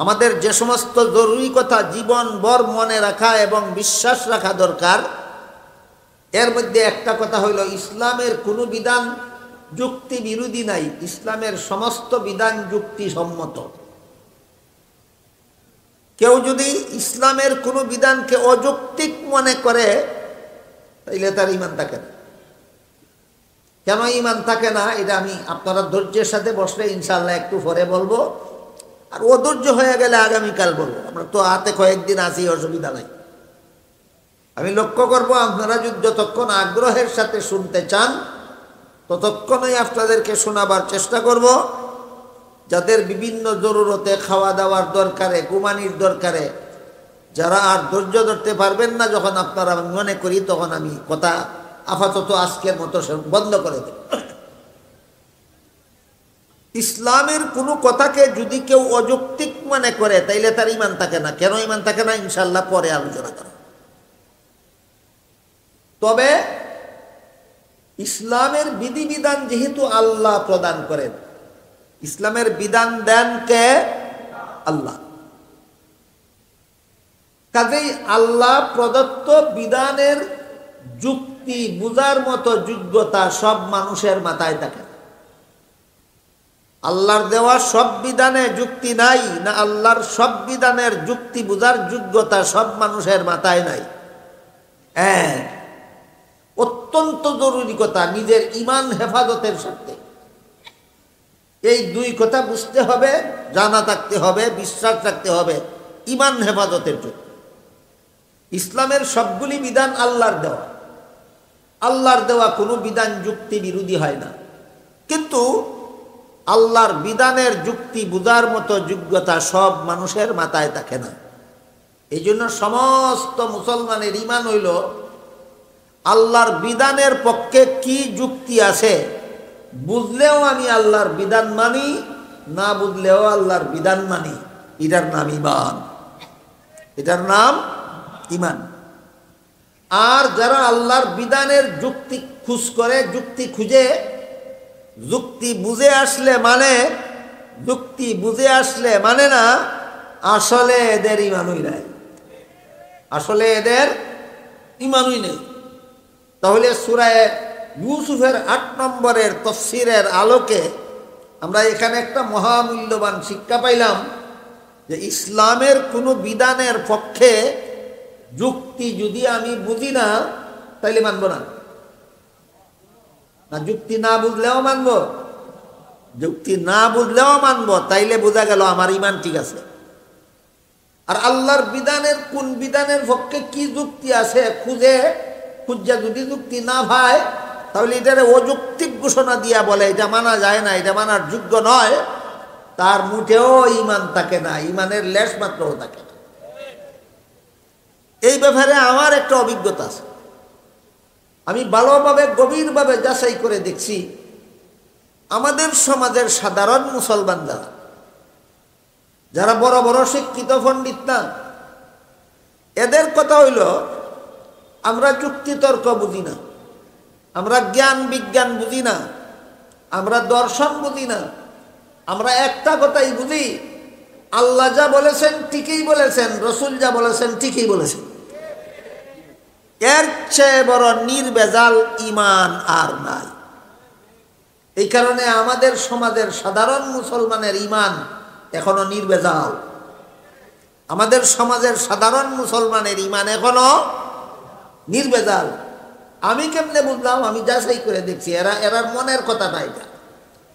আমাদের যে সমস্ত জরুরি কথা জীবনভর মনে রাখা এবং বিশ্বাস রাখা দরকার, এর মধ্যে একটা কথা হইল ইসলামের কোনো বিধান যুক্তি বিরোধী নাই, ইসলামের সমস্ত বিধান যুক্তিসম্মত। কেউ যদি ইসলামের কোনো বিধানকে অযৌক্তিক মনে করে তাইলে তার ঈমান থাকে না। কেন ঈমান থাকে না এটা আমি আপনারা ধৈর্যের সাথে বসলে ইনশাআল্লাহ একটু পরে বলবো, আর অধৈর্য হয়ে গেলে আগামীকাল বলবো। আমরা তো হাতে কয়েকদিন আছি, অসুবিধা নাই। আমি লক্ষ্য করব আপনারা যদি যতক্ষণ আগ্রহের সাথে শুনতে চান ততক্ষণই আপনাদেরকে শোনাবার চেষ্টা করব। যাদের বিভিন্ন জরুরতে, খাওয়া দাওয়ার দরকারে, ঘুমানির দরকারে, যারা আর ধৈর্য ধরতে পারবেন না, যখন আপনারা মনে করি তখন আমি কথা আপাতত আজকের মতো বন্ধ করে দেব। ইসলামের কোনো কথাকে যদি কেউ অযৌক্তিক মনে করে তাইলে তার ঈমান থাকে না। কেন ঈমান থাকে না ইনশাআল্লাহ পরে আলোচনা করা। তবে ইসলামের বিধিবিধান যেহেতু আল্লাহ প্রদান করেন, ইসলামের বিধান দেন কে? আল্লাহ। কাজেই আল্লাহ প্রদত্ত বিধানের যুক্তি বুঝার মতো যোগ্যতা সব মানুষের মাথায় থাকে। আল্লাহর দেওয়া সব বিধানে যুক্তি নাই না, আল্লাহর সব বিধানের যুক্তি বুঝার যোগ্যতা সব মানুষের মাথায় নাই। অত্যন্ত জরুরি কথা, নিজের ঈমান হেফাজতের সাথে এই দুই কথা বুঝতে হবে, জানা থাকতে হবে, বিশ্বাস রাখতে হবে ঈমান হেফাজতের জন্য। ইসলামের সবগুলি বিধান আল্লাহর দেওয়া, আল্লাহর দেওয়া কোনো বিধান যুক্তি বিরোধী হয় না। কিন্তু আল্লাহর বিধানের যুক্তি বুঝার মতো যোগ্যতা সব মানুষের মাথায় থাকে না। এই জন্য সমস্ত মুসলমানের ঈমান হইল আল্লাহর বিধানের পক্ষে কি যুক্তি আছে বুঝলেও আমি আল্লাহর বিধান মানি, না বুঝলেও আল্লাহর বিধান মানি। এটার নাম ঈমান, এটার নাম ঈমান। আর যারা আল্লাহর বিধানের যুক্তি খুঁজ করে, যুক্তি খুঁজে, যুক্তি বুঝে আসলে মানে, যুক্তি বুঝে আসলে মানে না, আসলে এদের ঈমানই নাই, আসলে এদের ঈমানই নেই। তাহলে সূরা ইউসুফের ৮ নম্বরের তাফসীরের আলোকে আমরা এখানে একটা মহামূল্যবান শিক্ষা পাইলাম যে ইসলামের কোনো বিধানের পক্ষে যুক্তি যদি আমি বুঝি না তাইলে মানব না। না যুক্তি না বুঝলেও মানব, যুক্তি না বুঝলেও মানব, তাইলে বোঝা গেল আমার ঈমান ঠিক আছে। আর আল্লাহর বিধানের কোন বিধানের পক্ষে কি যুক্তি আছে খুঁজা যদি যুক্তি না পায় তাহলে এটারে অযৌক্তিক ঘোষণা দিয়া বলে এটা মানা যায় না, এটা মানার যোগ্য নয়, তার মুঠেও ঈমান থাকে না, ঈমানের লেশ মাত্রও থাকে না। এই ব্যাপারে আমার একটা অভিজ্ঞতা আছে। আমি ভালোভাবে গভীরভাবে যাচাই করে দেখছি আমাদের সমাজের সাধারণ মুসলমান যারা বড় বড় শিক্ষিত পণ্ডিত না, এদের কথা হইল আমরা যুক্তিতর্ক বুঝি না, আমরা জ্ঞান বিজ্ঞান বুঝি না, আমরা দর্শন বুঝি না। আমরা একটা কথাই বুঝি, আল্লাহ যা বলেছেন ঠিকই বলেছেন, রসুল যা বলেছেন ঠিকই বলেছেন। এর চেয়ে বড় নির্ভেজাল ঈমান আর নাই। এই কারণে আমাদের সমাজের সাধারণ মুসলমানের ঈমান এখনো নির্ভেজাল। আমাদের সমাজের সাধারণ মুসলমানের ঈমান এখনো নির্ভেজাল। আমি কেমনে বুঝলাম? আমি যাচাই করে দেখছি, এরার মনের কথা না এটা,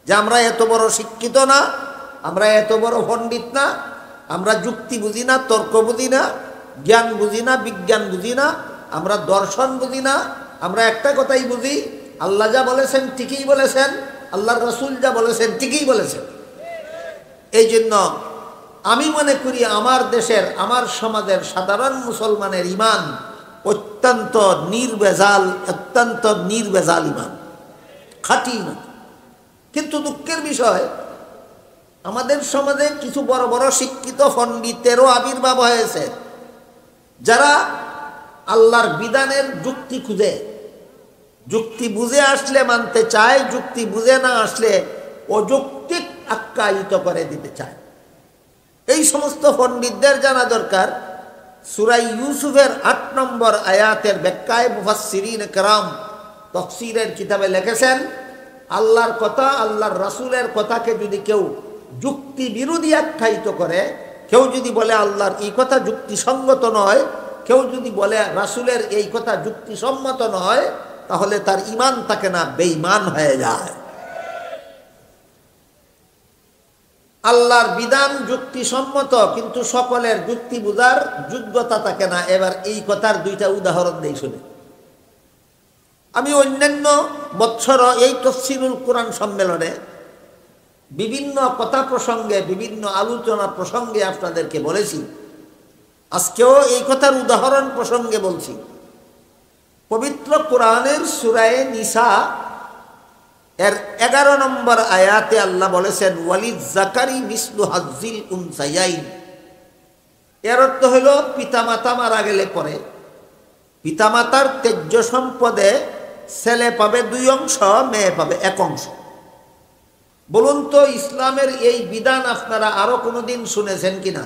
যে আমরা এত বড় শিক্ষিত না, আমরা এত বড় পণ্ডিত না, আমরা যুক্তি বুঝি না, তর্ক বুঝি না, জ্ঞান বুঝি না, বিজ্ঞান বুঝি না, আমরা দর্শন বুঝি না। আমরা একটা কথাই বুঝি, আল্লাহ যা বলেছেন ঠিকই বলেছেন, আল্লাহর রসুল যা বলেছেন ঠিকই বলেছেন। এই জন্য আমি মনে করি আমার দেশের, আমার সমাজের সাধারণ মুসলমানের ঈমান অত্যন্ত নির্ভেজাল, অত্যন্ত নির্ভেজাল ঈমান, খাঁটি ঈমান। কিন্তু দুঃখের বিষয়, আমাদের সমাজে কিছু বড় বড় শিক্ষিত পণ্ডিতেরও আবির্ভাব হয়েছে যারা আল্লাহর বিধানের যুক্তি খুঁজে, যুক্তি বুঝে আসলে মানতে চায়, যুক্তি বুঝে না আসলে অযৌক্তিক আখ্যায়িত করে দিতে চায়। এই সমস্ত পণ্ডিতদের জানা দরকার সূরা ইউসুফের ৮ নম্বর আয়াতের ব্যাখ্যায় মুফাসসিরিন কেরাম তাফসীরের কিতাবে লিখেছেন, আল্লাহর কথা, আল্লাহর রাসূলের কথাকে যদি কেউ যুক্তি বিরোধী আখ্যায়িত করে, কেউ যদি বলে আল্লাহর এই কথা যুক্তিসঙ্গত নয়, কেউ যদি বলে রাসূলের এই কথা যুক্তিসম্মত নয়, তাহলে তার ঈমান থাকে না, বেঈমান হয়ে যায়। আল্লাহর বিধান যুক্তিসম্মত, কিন্তু সকলের যুক্তি বুঝার যোগ্যতা থাকে না। এবার এই কথার দুইটা উদাহরণ দেই শুনে। আমি অন্যান্য বৎসর এই তাফসীরুল কোরআন সম্মেলনে বিভিন্ন কথা প্রসঙ্গে, বিভিন্ন আলোচনা প্রসঙ্গে আপনাদেরকে বলেছি, আজকেও এই কথার উদাহরণ প্রসঙ্গে বলছি। পবিত্র কোরআনের সূরা নিসা এর 11 নম্বর আয়াতে আল্লাহ বলেছেন, ওয়ালিদ জাকারি মিসলু হাজ্জিল উনসায়াইন। এর অর্থ হইল পিতামাতা মারা গেলে পরে পিতামাতার তেজ্য সম্পদে ছেলে পাবে 2 অংশ, মেয়ে পাবে 1 অংশ। বলুন তো, ইসলামের এই বিধান আপনারা আরো কোনোদিন শুনেছেন কিনা?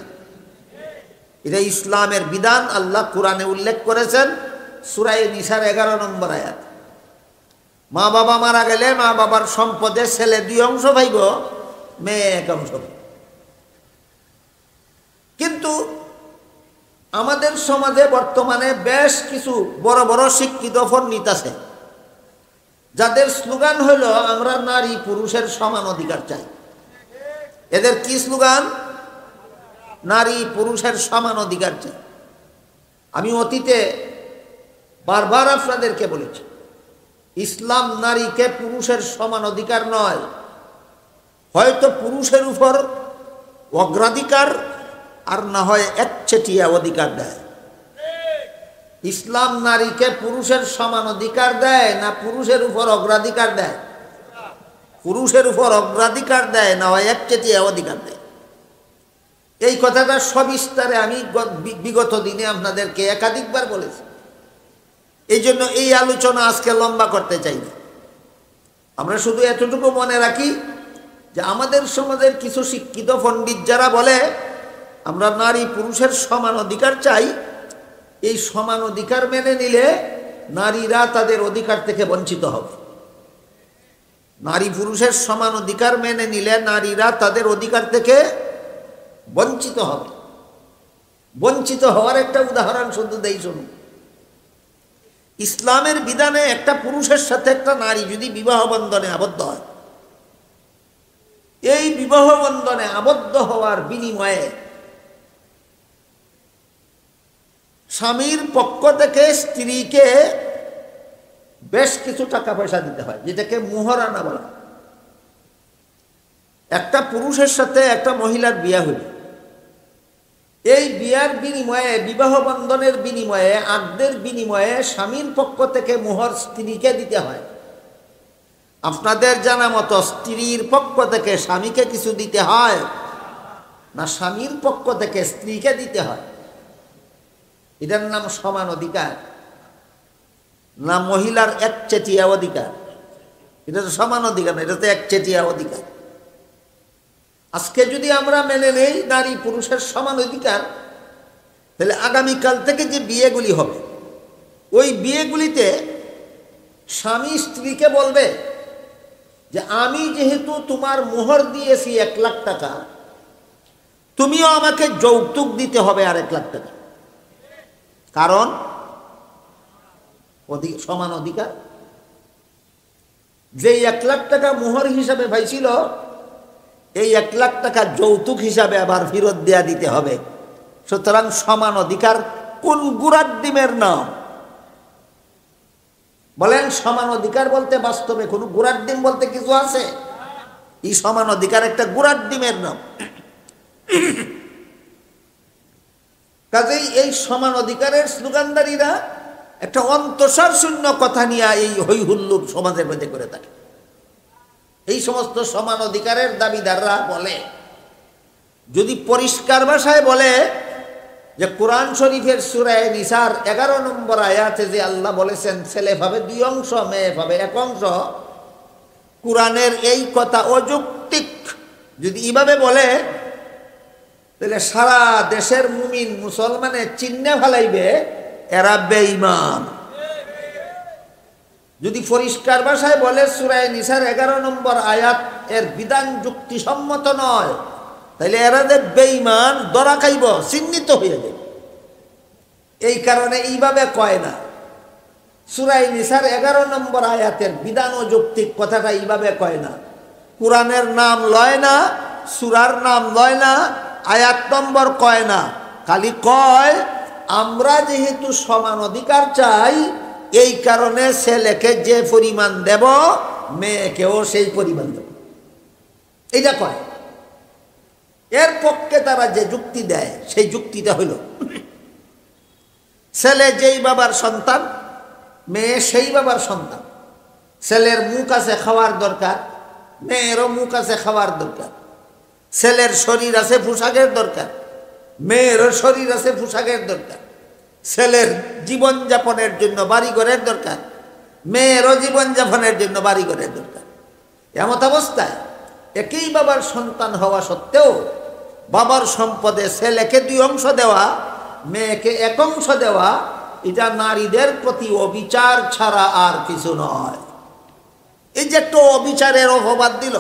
এটা ইসলামের বিধান, আল্লাহ কোরআনে উল্লেখ করেছেন সূরা নিসার 11 নম্বর আয়াত। মা বাবা মারা গেলে মা বাবার সম্পদে ছেলে 2 অংশ পাইব, মেয়ে 1 অংশ। কিন্তু আমাদের সমাজে বর্তমানে বেশ কিছু বড় বড় শিক্ষিত পণ্ডিত আছে, যাদের স্লোগান হইল আমরা নারী পুরুষের সমান অধিকার চাই। এদের কি স্লোগান? নারী পুরুষের সমান অধিকার চাই। আমি অতীতে বারবার আপনাদেরকে বলেছি, ইসলাম নারীকে পুরুষের সমান অধিকার নয়, হয়তো পুরুষের উপর অগ্রাধিকার আর না হয় একচেটিয়া অধিকার দেয়। ইসলাম নারীকে পুরুষের সমান অধিকার দেয় না পুরুষের উপর অগ্রাধিকার দেয়? পুরুষের উপর অগ্রাধিকার দেয়, না হয় একচেটিয়া অধিকার দেয়। এই কথাটা সবিস্তারে আমি বিগত দিনে আপনাদেরকে একাধিকবার বলেছি। এই জন্য এই আলোচনা আজকে লম্বা করতে চাই না। আমরা শুধু এতটুকু মনে রাখি যে আমাদের সমাজের কিছু শিক্ষিত পণ্ডিত যারা বলে আমরা নারী পুরুষের সমান অধিকার চাই, এই সমান অধিকার মেনে নিলে নারীরা তাদের অধিকার থেকে বঞ্চিত হবে। নারী পুরুষের সমান অধিকার মেনে নিলে নারীরা তাদের অধিকার থেকে বঞ্চিত হবে। বঞ্চিত হওয়ার একটা উদাহরণ শুধু দেই শুনুন। ইসলামের বিধানে একটা পুরুষের সাথে একটা নারী যদি বিবাহ বন্ধনে আবদ্ধ হয়, এই বিবাহ বন্ধনে আবদ্ধ হওয়ার বিনিময়ে স্বামীর পক্ষ থেকে স্ত্রীকে বেশ কিছু টাকা পয়সা দিতে হয়, যেটাকে মুহরানা বলা। একটা পুরুষের সাথে একটা মহিলার বিয়ে হইল, এই বিয়ার বিনিময়ে, বিবাহ বন্ধনের বিনিময়ে, আকদের বিনিময়ে স্বামীর পক্ষ থেকে মোহর স্ত্রীকে দিতে হয়। আপনাদের জানা মতো স্ত্রীর পক্ষ থেকে স্বামীকে কিছু দিতে হয় না স্বামীর পক্ষ থেকে স্ত্রীকে দিতে হয়? এটার নাম সমান অধিকার না মহিলার একচেটিয়া অধিকার? এটা তো সমান অধিকার না, এটা তো একচেটিয়া অধিকার। আজকে যদি আমরা মেনে নেই নারী পুরুষের সমান অধিকার, তাহলে আগামীকাল থেকে যে বিয়েগুলি হবে, ওই বিয়েগুলিতে স্বামী স্ত্রীকে বলবে যে আমি যেহেতু তোমার মোহর দিয়েছি 1 লাখ টাকা, তুমিও আমাকে যৌতুক দিতে হবে আর 1 লাখ টাকা। কারণ সমান অধিকার। যে 1 লাখ টাকা মোহর হিসাবে পাইছিল, এই 1 লাখ টাকা যৌতুক হিসাবে আবার ফেরত দেয়া দিতে হবে। সুতরাং সমান অধিকার কোন গুড়ার ডিমের নাম? বলেন, সমান অধিকার বলতে বাস্তবে কোন গুড়ার ডিম বলতে কিছু আছে? এই সমান অধিকার একটা গুড়ার ডিমের নাম। কাজেই এই সমান অধিকারের স্লোগানদারীরা একটা অন্তঃসার শূন্য কথা নিয়ে এই হই হুল্লোড় সমাজের মধ্যে করে থাকে। এই সমস্ত সমান অধিকারের দাবিদাররা বলে, যদি পরিষ্কার ভাষায় বলে যে কোরআন শরীফের সূরা নিসার 11 নম্বর আয়াতে যে আল্লাহ বলেছেন ছেলে পাবে 2 অংশ, মেয়ে পাবে 1 অংশ, কোরআনের এই কথা অযৌক্তিক যদি এভাবে বলে, তাহলে সারা দেশের মুমিন মুসলমানে চিহ্নে ফেলাইবে এরা বেঈমান। যদি পরিষ্কার ভাষায় বলে সূরা নিসার 11 নম্বর আয়াত এর বিধান যুক্তিসম্মত নয়, তাহলে এরা যে বেঈমান ধরা খাইব, চিহ্নিত হয়ে যাবে। এই কারণে এইভাবে কয় না। সূরা নিসার 11 নম্বর আয়াতের বিধান ও যৌক্তিক কথাটা এইভাবে কয় না। কোরআনের নাম লয় না, সূরার নাম লয় না, আয়াত নম্বর কয় না, খালি কয় আমরা যেহেতু সমান অধিকার চাই এই কারণে ছেলেকে যে পরিমাণ দেব মেয়েকেও সেই পরিমাণ দেব, এইটা কয়। এর পক্ষে তারা যে যুক্তি দেয় সেই যুক্তিটা হইল ছেলে যেই বাবার সন্তান মেয়ে সেই বাবার সন্তান। ছেলের মুখ আছে খাওয়ার দরকার, মেয়েরও মুখ আছে খাওয়ার দরকার। ছেলের শরীর আছে পোশাকের দরকার, মেয়েরও শরীর আছে পোশাকের দরকার। ছেলের জীবনযাপনের জন্য বাড়িঘরের দরকার, মেয়েরও জীবনযাপনের জন্য বাড়িঘরের দরকার। এমত অবস্থায় একই বাবার সন্তান হওয়া সত্ত্বেও বাবার সম্পদে ছেলেকে 2 অংশ দেওয়া, মেয়েকে 1 অংশ দেওয়া, এটা নারীদের প্রতি অবিচার ছাড়া আর কিছু নয়। এই যে একটা অবিচারের অপবাদ দিল,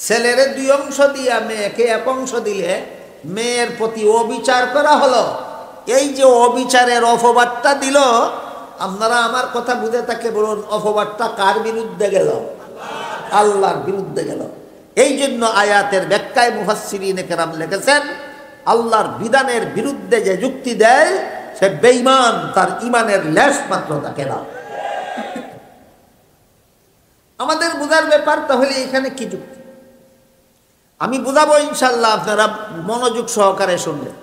ছেলের 2 অংশ দিয়া মেয়েকে 1 অংশ দিলে মেয়ের প্রতি অবিচার করা হলো। এই যে অবিচারের অপবাদটা দিল, আপনারা আমার কথা বুঝে তাকে বলুন অপবাদটা কার বিরুদ্ধে গেল? আল্লাহর বিরুদ্ধে গেল। এই জন্য আয়াতের ব্যাখ্যায় মুফাসসিরিনে কেরাম লিখেছেন আল্লাহর বিধানের বিরুদ্ধে যে যুক্তি দেয় সে বেঈমান, তার ঈমানের লেশ মাত্র থাকে না। আমাদের বুঝার ব্যাপার তাহলে এখানে কি যুক্তি আমি বুঝাবো ইনশাআল্লাহ, আপনারা মনোযোগ সহকারে শুনলেন।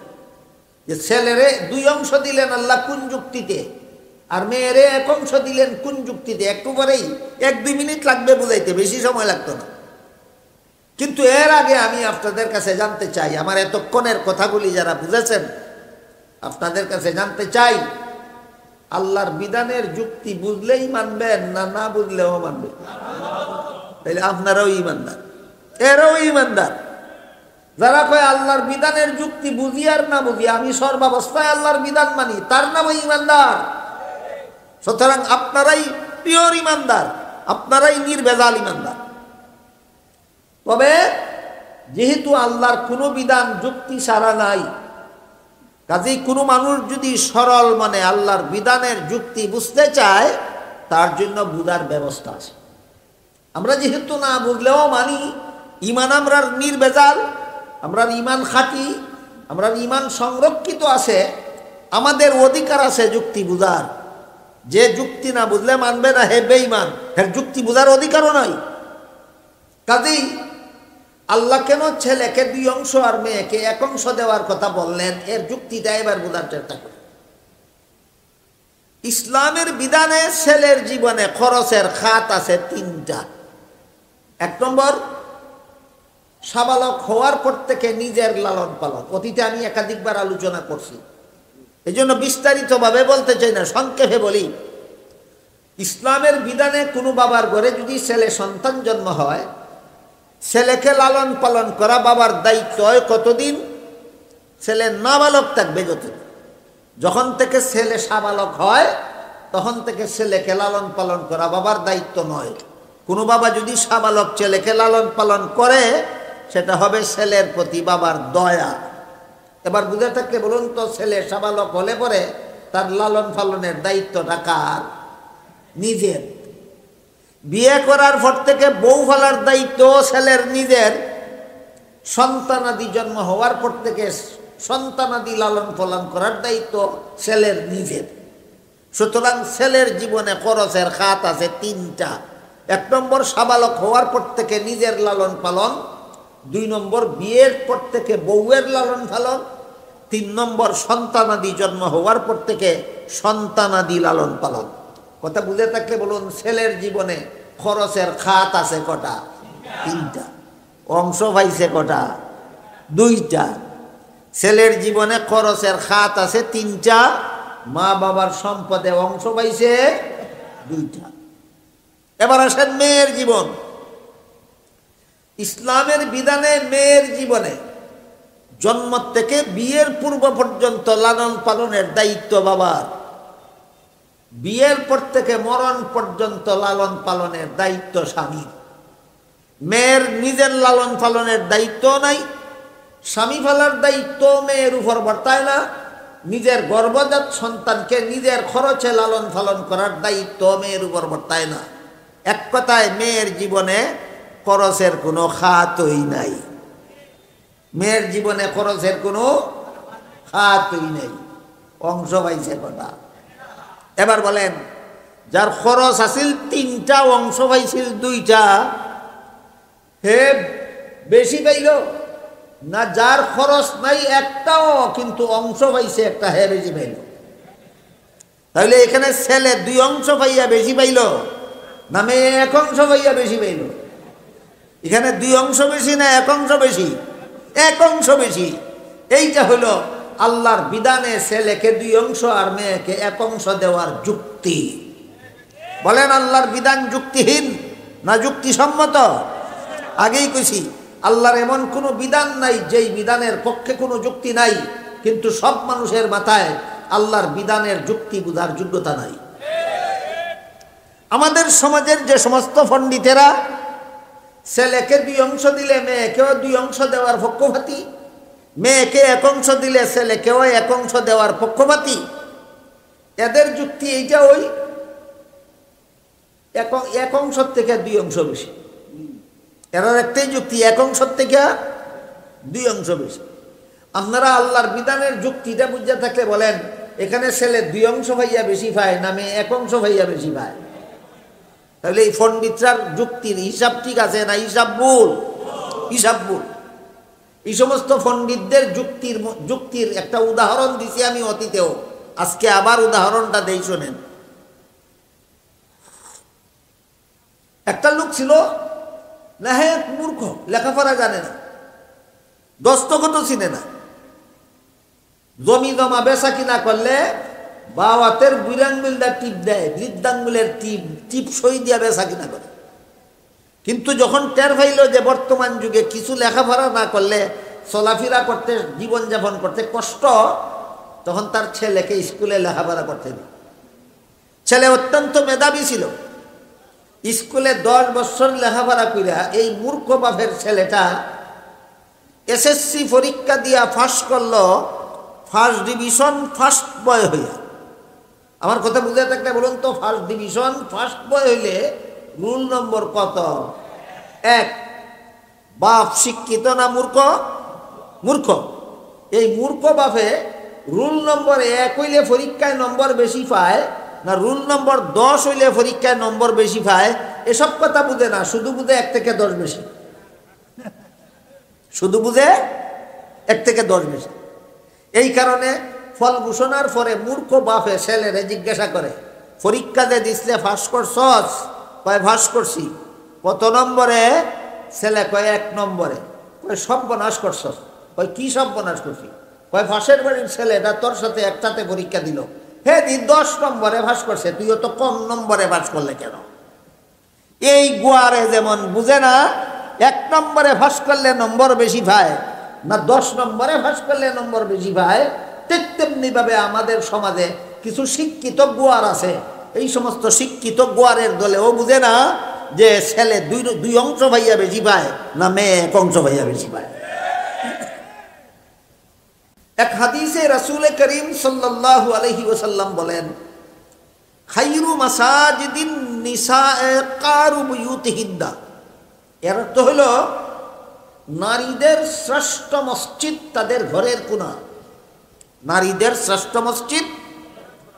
যে ছেলেরে 2 অংশ দিলেন আল্লাহ কোন যুক্তিতে, আর মেয়েরে 1 অংশ দিলেন কোন যুক্তিতে? একটুবারেই 1-2 মিনিট লাগবে বুঝাইতে, বেশি সময় লাগতো না। কিন্তু এর আগে আমি আপনাদের কাছে জানতে চাই, আমার এতক্ষণের কথাগুলি যারা বুঝেছেন আপনাদের কাছে জানতে চাই, আল্লাহর বিধানের যুক্তি বুঝলেই মানবেন না না বুঝলেও মানবেন? তাহলে আপনারাও ঈমানদার, এরাও ঈমানদার। যারা কয় আল্লাহর বিধানের যুক্তি বুঝি আর না বুঝি আমি সর্বাবস্থায় আল্লাহর বিধান মানি, তার নামও ঈমানদার। সুতরাং আপনারাই পিওর ঈমানদার, আপনারাই নির্ভেজাল ঈমানদার। তবে যেহেতু আল্লাহর কোনো বিধান যুক্তি ছাড়া নাই, কাজেই কোনো মানুষ যদি সরল মানে আল্লাহর বিধানের যুক্তি বুঝতে চায় তার জন্য বুঝার ব্যবস্থা আছে। আমরা যেহেতু না বুঝলেও মানি, ঈমান আমরা নির্ভেজাল, আমরা ঈমান খাঁটি, আমরা ঈমান সংরক্ষিত আছে, আমাদের অধিকার আছে যুক্তি বুঝার। যে যুক্তি না বুঝলে মানবে না হে বেঈমান, এর যুক্তি বুঝার অধিকারও নাই। কাজেই আল্লাহ কেন ছেলেকে 2 অংশ আর মেয়েকে 1 অংশ দেওয়ার কথা বললেন, এর যুক্তিটা এবার বোঝার চেষ্টা করি। ইসলামের বিধানে ছেলের জীবনে খরচের খাত আছে 3টা। 1 নম্বর, সাবালক হওয়ার পর থেকে নিজের লালন পালন। অতীতে আমি একাধিকবার আলোচনা করছি, এই জন্য বিস্তারিতভাবে বলতে চাই না, সংক্ষেপে বলি। ইসলামের বিধানে কোনো বাবার ঘরে যদি ছেলে সন্তান জন্ম হয়, ছেলেকে লালন পালন করা বাবার দায়িত্ব হয় কতদিন? ছেলে নাবালক থাকবে যতদিন। যখন থেকে ছেলে সাবালক হয় তখন থেকে ছেলেকে লালন পালন করা বাবার দায়িত্ব নয়। কোনো বাবা যদি সাবালক ছেলেকে লালন পালন করে সেটা হবে ছেলের প্রতি বাবার দয়া। এবার বুঝে থাকলে বলুন তো, ছেলে সাবালক হলে পরে তার লালন পালনের দায়িত্বটা কার? নিজের। বিয়ে করার পর থেকে বউ ফেলার দায়িত্ব ছেলের নিজের। সন্তানাদি জন্ম হওয়ার পর থেকে সন্তানাদি লালন পালন করার দায়িত্ব ছেলের নিজের। সুতরাং ছেলের জীবনে খরচের খাত আছে 3টা। 1 নম্বর, সাবালক হওয়ার পর থেকে নিজের লালন পালন। 2 নম্বর, বিয়ের পর থেকে বউয়ের লালন পালন। 3 নম্বর, সন্তানাদি জন্ম হওয়ার পর থেকে সন্তানাদি লালন পালন। কথা বুঝে থাকলে বলুন, ছেলের জীবনে খরচের খাত আছে কটা? 3টা। অংশ পাইছে কটা? 2টা। ছেলের জীবনে খরচের খাত আছে 3টা, মা বাবার সম্পদে অংশ পাইছে 2টা। এবার আসেন মেয়ের জীবন। ইসলামের বিধানে মেয়ের জীবনে জন্ম থেকে বিয়ের পূর্ব পর্যন্ত লালন পালনের দায়িত্ব বাবার, বিয়ের পর থেকে মরণ পর্যন্ত লালন পালনের দায়িত্ব স্বামীর। মেয়ের নিজের লালন পালনের দায়িত্ব নাই, স্বামী ফেলার দায়িত্ব মেয়ের উপর বর্তায় না, নিজের গর্ভজাত সন্তানকে নিজের খরচে লালন পালন করার দায়িত্ব মেয়ের উপর বর্তায় না। এক কথায় মেয়ের জীবনে খরচের কোনো খাতই নাই, মেয়ের জীবনে খরচের কোনো খাতই নেই। অংশ পাইছে কথা। এবার বলেন, যার খরচ আছিল 3টা, অংশ পাইছিল 2টা, হে বেশি পাইল না যার খরচ নাই একটাও কিন্তু অংশ পাইছে একটা, হে বেশি পাইল? তাহলে এখানে ছেলে 2 অংশ পাইয়া বেশি পাইল না মেয়ে 1 অংশ পাইয়া বেশি পাইল? এখানে 2 অংশ বেশি না 1 অংশ বেশি? 1 অংশ বেশি। এইটা হলো আল্লাহর বিধানে ছেলেকে 2 অংশ আর মেয়েকে 1 অংশ দেওয়ার যুক্তি। বলেন, আল্লাহর বিধান যুক্তিহীন না যুক্তিসম্মত? আগেই কইছি, আল্লাহর এমন কোনো বিধান নাই যেই বিধানের পক্ষে কোনো যুক্তি নাই, কিন্তু সব মানুষের মাথায় আল্লাহর বিধানের যুক্তি বুঝার যোগ্যতা নাই। আমাদের সমাজের যে সমস্ত পণ্ডিতেরা ছেলেকে 2 অংশ দিলে মেয়েকেও 2 অংশ দেওয়ার পক্ষপাতী, মেয়েকে 1 অংশ দিলে ছেলেকেও 1 অংশ দেওয়ার পক্ষপাতী, এদের যুক্তি এইটা, ওই 1 অংশ থেকে 2 অংশ বেশি। এরা একটাই যুক্তি, 1 অংশ থেকে 2 অংশ বেশি। আপনারা আল্লাহর বিধানের যুক্তিটা বুঝে থাকলে বলেন, এখানে ছেলে 2 অংশ ভাইয়া বেশি পায় না মেয়ে 1 অংশ ভাইয়া বেশি পায়? তাহলে এই পণ্ডিতরার যুক্তির হিসাব ঠিক আছে না হিসাব ভুল? হিসাব ভুল। এই সমস্ত পণ্ডিতদের যুক্তির একটা উদাহরণ দিছি আমি অতীতেও, আজকে আবার উদাহরণটা দেই, শোনেন। একটা লোক ছিল না, হ্যাঁ মূর্খ, লেখাপড়া জানে না, দস্তখতও চিনে না, জমি জমা বেচা কিনা করলে বাওয়াতের বুড়াঙ্গুলটা টিপ দেয়, বৃদ্ধাঙ্গুলের টিপ সই দিয়া বেচা কিনা করে। কিন্তু যখন টের পাইল যে বর্তমান যুগে কিছু লেখাপড়া না করলে চলাফেরা করতে, জীবনযাপন করতে কষ্ট, তখন তার ছেলেকে স্কুলে লেখাপড়া করতে দিল। ছেলে অত্যন্ত মেধাবী ছিল, স্কুলে 10 বছর লেখাপড়া কইরা এই মূর্খ বাপের ছেলেটা এসএসসি পরীক্ষা দিয়া পাস করলো, ফার্স্ট ডিভিশন ফার্স্ট বয় হইয়া। আমার কথা বুঝে থাকলে বলুন তো, ফার্স্ট ডিভিশন ফার্স্ট বয় হইলে রুল নম্বর কত? 1। বাপ শিক্ষিত না মূর্খ? মূর্খ। এই মূর্খ বাপে রুল নম্বর 1 হইলে পরীক্ষায় নম্বর বেশি পায় না রুল নম্বর 10 হইলে পরীক্ষায় নম্বর বেশি পায়? এসব কথা বুঝে না, শুধু বুঝে 1 থেকে 10 বেশি, শুধু বুঝে 1 থেকে 10 বেশি। এই কারণে ফল ঘোষণার পরে মূর্খ বাপে ছেলেরে জিজ্ঞাসা করে, পরীক্ষা যে দিসলে ফাঁস করছস? কয় ফাঁস করছি। কত নম্বরে? ছেলে কয় 1 নম্বরে। কয় সব বনাশ করছস? কয় কি সব বনাশ করছি? কয় ফাঁসের বাড়ির ছেলেটা তোর সাথে একসাথে পরীক্ষা দিল, হে দি 10 নম্বরে ফাঁস করছে, তুইও তো কম নম্বরে পাস করলে কেন? এই গুয়ারে যেমন বুঝে না 1 নম্বরে ফাঁস করলে নম্বর বেশি পায় না 10 নম্বরে ফাঁস করলে নম্বর বেশি পায়, ঠিক তেমনি ভাবে আমাদের সমাজে কিছু শিক্ষিত গোয়ার আছে, এই সমস্ত শিক্ষিত গোয়ারের দলেও বুঝে না যে ছেলে 2 অংশ ভাইয়া বেশি পায় না মেয়ে 1 অংশ ভাইয়া বেশি পায়। এক হাদিসে রাসূল করিম সাল্লাল্লাহু আলাইহি ওয়াসাল্লাম বলেন, খায়রু মাসাজিদিন নিসায়ে কারু বুয়ুতিহিন্না। এর অর্থ হলো নারীদের শ্রেষ্ঠ মসজিদ তাদের ঘরের কোণা। নারীদের শ্রেষ্ঠ মসজিদ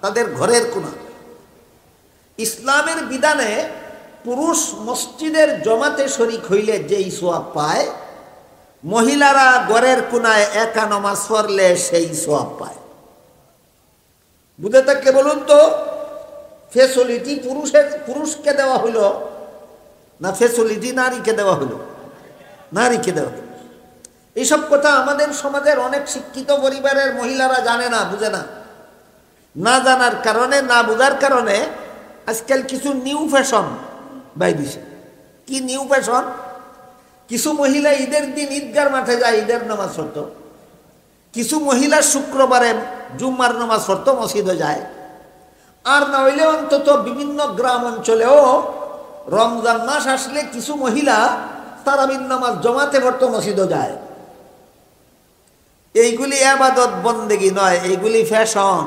তাদের ঘরের কোণা। ইসলামের বিধানে পুরুষ মসজিদের জমাতে শরীক হইলে যেই সওয়াব পায়, মহিলারা ঘরের কোণায় একা নামাজ পড়লে সেই সওয়াব পায়। বুঝে থাকলে বলুন তো, ফ্যাসিলিটি পুরুষকে দেওয়া হইল না ফ্যাসিলিটি নারীকে দেওয়া হইল? নারীকে দেওয়া হইল। এইসব কথা আমাদের সমাজের অনেক শিক্ষিত পরিবারের মহিলারা জানে না, বুঝে না। না জানার কারণে, না বোঝার কারণে আজকাল কিছু নিউ ফ্যাশন বাই দিছে। কি নিউ ফ্যাশন? কিছু মহিলা ঈদের দিন ঈদগার মাঠে যায় ঈদের নামাজ পড়তো, কিছু মহিলা শুক্রবারে জুম্মার নামাজ পড়তে মসজিদে যায়, আর না হইলে অন্তত বিভিন্ন গ্রাম অঞ্চলেও রমজান মাস আসলে কিছু মহিলা তারাবির নামাজ জমাতে পড়তে মসজিদে যায়। এইগুলি আবাদত বন্দেগী নয়, এইগুলি ফ্যাশন।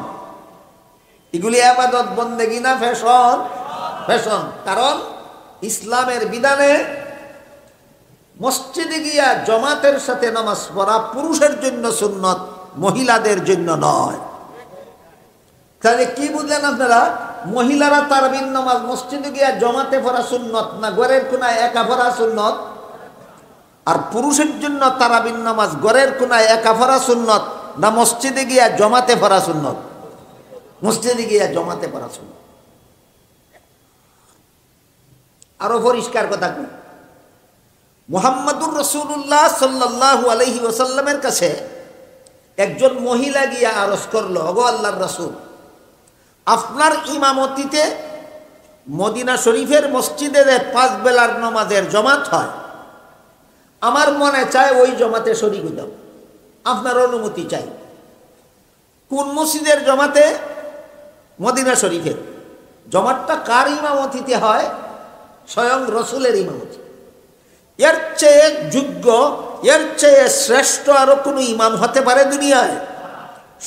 এগুলি আবাদত বন্দেগী না ফ্যাশন? ফ্যাশন। কারণ ইসলামের বিধানে মসজিদে গিয়া জমাতের সাথে নামাজ পড়া পুরুষের জন্য সুন্নত, মহিলাদের জন্য নয়। তাহলে কি বুঝলেন আপনারা? মহিলারা তারাবির নামাজ মসজিদে গিয়া জমাতে পড়া সুন্নত না ঘরের কোনায় একা পড়া সুন্নত? আর পুরুষের জন্য তারাবির নামাজ ঘরের কোনায় একা পড়া সুন্নত না মসজিদে গিয়া জমাতে পড়া সুন্নত? মসজিদে গিয়া জমাতে পড়া সুন্নত। আরো পরিষ্কার কথা কি, মুহাম্মাদুর রাসূলুল্লাহ সাল্লাল্লাহু আলাইহি ওয়াসাল্লামের কাছে একজন মহিলা গিয়া আরজ করলো, ওগো আল্লাহর রাসূল, আপনার ইমামতিতে মদিনা শরীফের মসজিদে 5 বেলার নামাজের জমাত হয়, আমার মনে চায় ওই জমাতে শরীক হইতাম, আপনার অনুমতি চাই। কোন মসজিদের জমাতে? মদিনা শরীফের। জমাতটা কার ইমামতিতে হয়? স্বয়ং রসুলের ইমামতি। এর চেয়ে যোগ্য, এর চেয়ে শ্রেষ্ঠ আরো কোনো ইমাম হতে পারে দুনিয়ায়?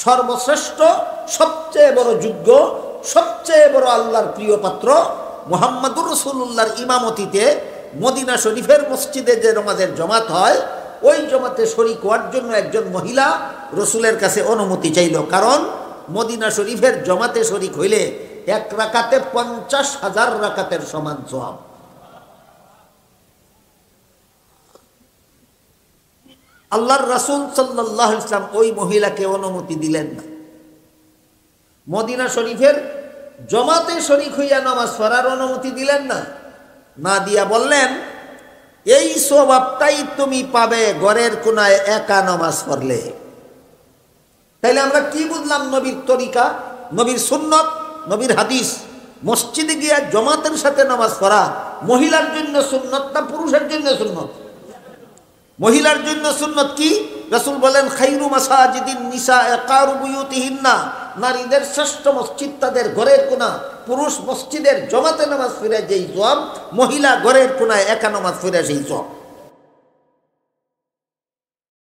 সর্বশ্রেষ্ঠ, সবচেয়ে বড় যোগ্য, সবচেয়ে বড় আল্লাহর প্রিয় পাত্র মুহাম্মাদুর রাসূলুল্লাহর ইমামতিতে মদিনা শরীফের মসজিদে যে নামাজের জমাত হয়, ওই জমাতে শরীক হওয়ার জন্য একজন মহিলা রসুলের কাছে অনুমতি চাইল। কারণ মদিনা শরীফের জমাতে শরীক হইলে 1 রাকাতে 50,000 রাকাতের সমান সওয়াব। আল্লাহর রাসূল সাল্লাল্লাহু আলাইহি ওয়াসাল্লাম ওই মহিলাকে অনুমতি দিলেন না। মদিনা শরীফের জমাতে শরীক হইয়া নামাজ পড়ার অনুমতি দিলেন না। না দিয়া বললেন, এই সওয়াবটাই তুমি পাবে ঘরের কোনায় একা নামাজ পড়লে। তাইলে আমরা কি বুঝলাম? নবীর তরিকা, নবীর সুন্নত, নবীর হাদিস, মসজিদে গিয়া জমাতের সাথে নামাজ পড়া মহিলার জন্য সুন্নত না পুরুষের জন্য সুন্নত? মহিলার জন্য সুন্নত কি? রাসূল বলেন, খায়রু মাসাজিদিন নিসা কারু বুয়ুতিহিন্না, নারীদের শ্রেষ্ঠ মসজিদ তাদের ঘরের কোনা। পুরুষ মসজিদের জমাতে নামাজ পড়ে যেই সওয়াব, মহিলা ঘরের কোনায় একা নামাজ পড়ে সেই সওয়াব।